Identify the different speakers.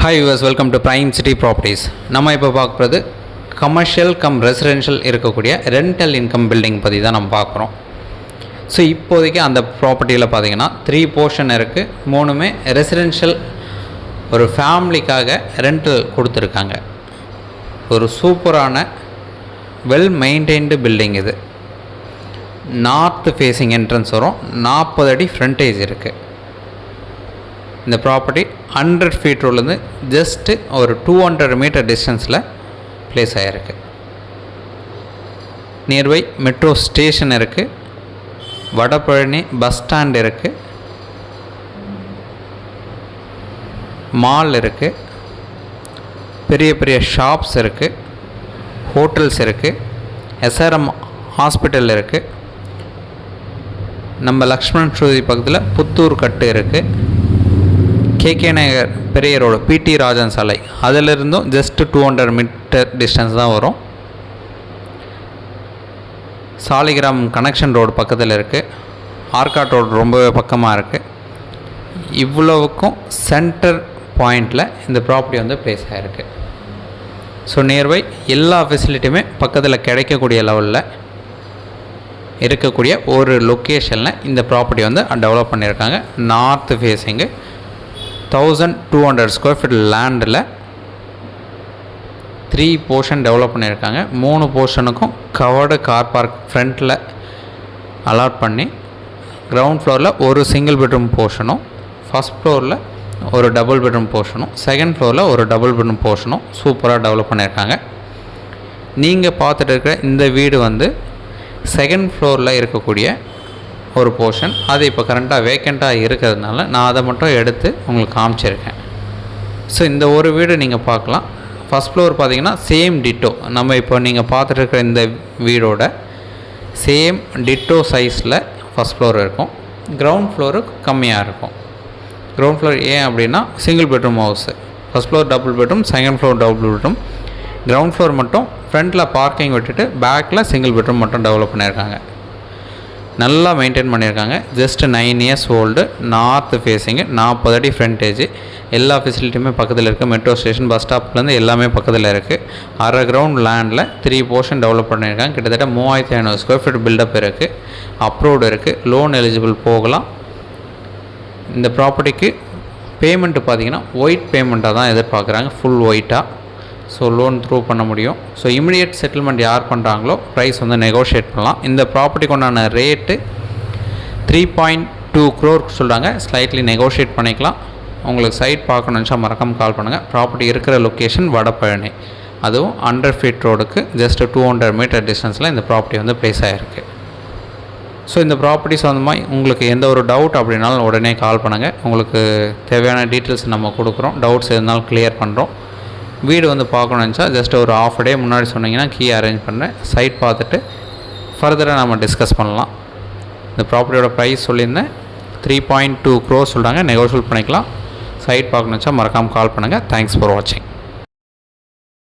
Speaker 1: Hi viewers, welcome to prime city properties. நம்ம இப்போ பார்க்குறது கமர்ஷியல் கம் ரெசிடென்ஷியல் இருக்கக்கூடிய ரெண்டல் இன்கம் பில்டிங் பற்றி தான் நம்ம பார்க்குறோம். ஸோ இப்போதைக்கு அந்த ப்ராப்பர்ட்டியில் பார்த்தீங்கன்னா 3 போர்ஷன் இருக்குது. 3மே ரெசிடென்ஷியல் ஒரு ஃபேமிலிக்காக ரெண்டல் கொடுத்துருக்காங்க. ஒரு சூப்பரான வெல் மெயின்டைன்டு பில்டிங் இது. நார்த் ஃபேஸிங் என்ட்ரன்ஸ் வரும், 40 அடி ஃப்ரண்டேஜ் இருக்குது. இந்த ப்ராப்பர்ட்டி 100 ஃபீட் ரோட்லேருந்து ஜஸ்ட்டு ஒரு 200 மீட்டர் டிஸ்டன்ஸில் ப்ளேஸ் ஆகிருக்கு. நியர்பை மெட்ரோ ஸ்டேஷன் இருக்குது, வடபழனி பஸ் ஸ்டாண்ட் இருக்குது, மால் இருக்குது, பெரிய பெரிய ஷாப்ஸ் இருக்குது, ஹோட்டல்ஸ் இருக்குது, எஸ்ஆர்எம் ஹாஸ்பிட்டல் இருக்குது, நம்ம லக்ஷ்மண் ஸ்ருதி பக்கத்தில் புத்தூர் கட்டு இருக்குது, கேகே நகர் பெரிய ரோடு பிடி ராஜன் சாலை அதிலிருந்தும் ஜஸ்ட் 200 மீட்டர் டிஸ்டன்ஸ் தான் வரும். சாலிகிராம் கனெக்ஷன் ரோடு பக்கத்தில் இருக்குது, ஆர்காட் ரோடு ரொம்பவே பக்கமாக இருக்குது. இவ்வளவுக்கும் சென்டர் பாயிண்டில் இந்த ப்ராப்பர்ட்டி வந்து ப்ளேஸ் ஆகிருக்கு. ஸோ நியர்பை எல்லா ஃபெசிலிட்டியுமே பக்கத்தில் கிடைக்கக்கூடிய லெவலில் இருக்கக்கூடிய ஒரு லொக்கேஷனில் இந்த ப்ராப்பர்ட்டி வந்து டெவலப் பண்ணியிருக்காங்க. நார்த் ஃபேஸிங்கு 1200 ஸ்கொயர் ஃபீட் லேண்டில் 3 போர்ஷன் டெவலப் பண்ணியிருக்காங்க. 3 போர்ஷனுக்கும் கவர்டு கார் பார்க் ஃப்ரண்ட்டில் அலாட் பண்ணி கிரவுண்ட் ஃப்ளோரில் ஒரு சிங்கிள் பெட்ரூம் போர்ஷனும், ஃபஸ்ட் ஃப்ளோரில் ஒரு டபுள் பெட்ரூம் போர்ஷனும், செகண்ட் ஃப்ளோரில் ஒரு டபுள் பெட்ரூம் போர்ஷனும் சூப்பராக டெவலப் பண்ணியிருக்காங்க. நீங்கள் பார்த்துட்டு இருக்கிற இந்த வீடு வந்து செகண்ட் ஃப்ளோரில் இருக்கக்கூடிய ஒரு போர்ஷன். அது இப்போ கரண்ட்டாக வேக்கண்ட்டாக இருக்கிறதுனால நான் அதை மட்டும் எடுத்து உங்களுக்கு காமிச்சிருக்கேன். ஸோ இந்த ஒரு வீடு நீங்கள் பார்க்கலாம். ஃபஸ்ட் ஃப்ளோர் பார்த்தீங்கன்னா சேம் டிட்டோ, நம்ம இப்போ நீங்கள் பார்த்துட்டு இருக்கிற இந்த வீடோட சேம் டிட்டோ சைஸில் ஃபஸ்ட் ஃப்ளோர் இருக்கும். கிரவுண்ட் ஃப்ளோரு கம்மியாக இருக்கும். கிரவுண்ட் ஃப்ளோர் ஏன் அப்படின்னா single bedroom house. First floor double bedroom, second floor double bedroom. Ground floor மட்டும் ஃப்ரண்ட்டில் பார்க்கிங் விட்டுட்டு பேக்கில் சிங்கிள் பெட்ரூம் மட்டும் டெவலப் பண்ணியிருக்காங்க. நல்லா மெயின்டைன் பண்ணியிருக்காங்க. Just 9 years old, north facing, 40 அடி ஃப்ரண்டேஜ், எல்லா ஃபெசிலிட்டியுமே பக்கத்தில் இருக்குது. மெட்ரோ ஸ்டேஷன் பஸ் ஸ்டாப்லேருந்து எல்லாமே பக்கத்தில் இருக்குது. அரை கிரவுண்ட் லேண்டில் 3 போர்ஷன் டெவலப் பண்ணியிருக்காங்க. கிட்டத்தட்ட 3500 ஸ்கொயர் ஃபீட் பில்டப் இருக்குது, அப்ரூவ்டு இருக்குது, லோன் எலிஜிபிள் போகலாம். இந்த ப்ராப்பர்ட்டிக்கு பேமெண்ட்டு பார்த்திங்கன்னா ஒயிட் பேமெண்ட்டாக தான் எதிர்பார்க்குறாங்க, ஃபுல் ஒயிட்டாக. ஸோ லோன் த்ரூ பண்ண முடியும். ஸோ இமிடியேட் செட்டில்மெண்ட் யார் பண்ணுறாங்களோ ப்ரைஸ் வந்து நெகோஷியேட் பண்ணலாம். இந்த ப்ராப்பர்ட்டிக்கு உண்டான ரேட்டு 3.2 crore சொல்கிறாங்க. ஸ்லைட்லி நெகோஷியேட் பண்ணிக்கலாம். உங்களுக்கு சைட் பார்க்கணுன்னு நினச்சா மறக்காமல் கால் பண்ணுங்கள். ப்ராப்பர்ட்டி இருக்கிற லொக்கேஷன் வடபழனி, அதுவும் 100 ஃபீட் ரோடுக்கு ஜஸ்ட் 200 மீட்டர் டிஸ்டன்ஸில் இந்த ப்ராப்பர்ட்டி வந்து ப்ளேஸ் ஆகிருக்கு. ஸோ இந்த ப்ராப்பர்ட்டி சம்மந்தமாக உங்களுக்கு எந்த ஒரு டவுட் அப்படின்னாலும் உடனே கால் பண்ணுங்கள். உங்களுக்கு தேவையான டீட்டெயில்ஸ் நம்ம கொடுக்குறோம். டவுட்ஸ் இருந்தாலும் கிளியர் பண்ணுறோம். வீடு வந்து பார்க்கணுன்னு நினச்சா ஜஸ்ட் ஒரு ½ டே முன்னாடி சொன்னீங்கன்னா கீ அரேஞ்ச் பண்ணுறேன். சைட் பார்த்துட்டு ஃபர்தராக நம்ம டிஸ்கஸ் பண்ணலாம். இந்த ப்ராப்பர்ட்டியோட ப்ரைஸ் சொல்லியிருந்தேன், 3.2 crore சொல்கிறாங்க. நெகோஷியபிள் பண்ணிக்கலாம். சைட் பார்க்கணுன்னு நினச்சா மறக்காமல் கால் பண்ணுங்கள். தேங்க்ஸ் ஃபார் வாட்சிங்.